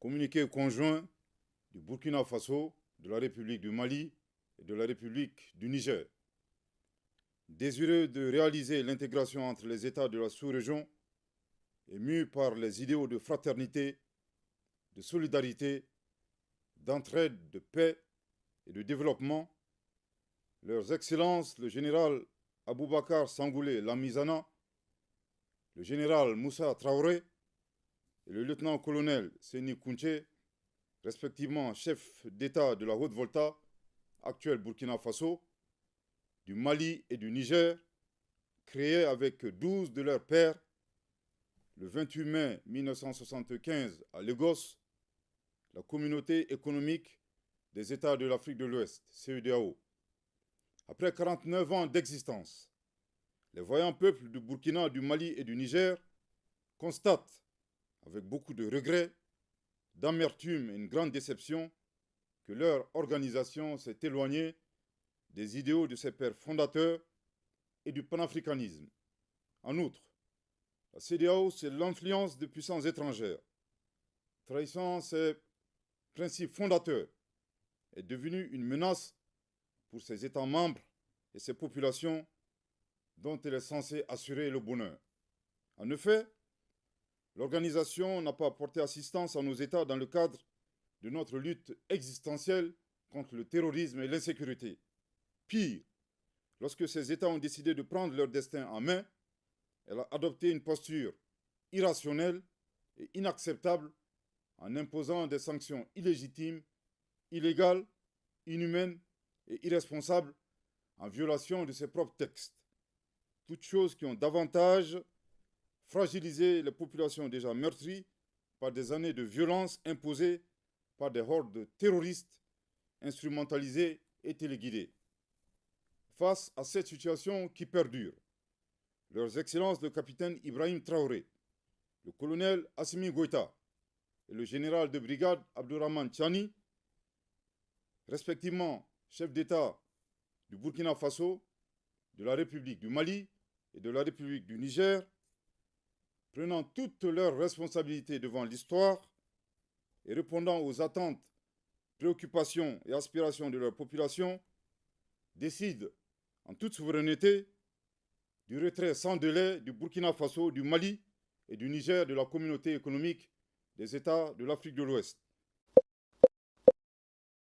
Communiqué conjoint du Burkina Faso, de la République du Mali et de la République du Niger. Désireux de réaliser l'intégration entre les États de la sous-région et mû par les idéaux de fraternité, de solidarité, d'entraide, de paix et de développement, leurs excellences, le général Aboubakar Sangoulé Lamizana, le général Moussa Traoré et le lieutenant-colonel Seni Kounché, respectivement chef d'État de la Haute-Volta, actuel Burkina Faso, du Mali et du Niger, créés avec 12 de leurs pairs le 28 mai 1975 à Lagos, la Communauté économique des États de l'Afrique de l'Ouest, CEDEAO. Après 49 ans d'existence, les voyants peuples du Burkina, du Mali et du Niger constatent, avec beaucoup de regrets, d'amertume et une grande déception, que leur organisation s'est éloignée des idéaux de ses pères fondateurs et du panafricanisme. En outre, la CEDEAO, c'est l'influence de puissances étrangères. Trahissant ses principes fondateurs, est devenue une menace pour ses États membres et ses populations dont elle est censée assurer le bonheur. En effet, l'organisation n'a pas apporté assistance à nos États dans le cadre de notre lutte existentielle contre le terrorisme et l'insécurité. Pire, lorsque ces États ont décidé de prendre leur destin en main, elle a adopté une posture irrationnelle et inacceptable en imposant des sanctions illégitimes, illégales, inhumaines et irresponsables en violation de ses propres textes. Toutes choses qui ont davantage fragilisé les populations déjà meurtries par des années de violence imposées par des hordes terroristes instrumentalisées et téléguidées. Face à cette situation qui perdure, leurs excellences le capitaine Ibrahim Traoré, le colonel Assimi Goïta et le général de brigade Abdourahmane Tchani, respectivement chef d'État du Burkina Faso, de la République du Mali et de la République du Niger, prenant toutes leurs responsabilités devant l'histoire et répondant aux attentes, préoccupations et aspirations de leur population, décident en toute souveraineté du retrait sans délai du Burkina Faso, du Mali et du Niger de la communauté économique des États de l'Afrique de l'Ouest.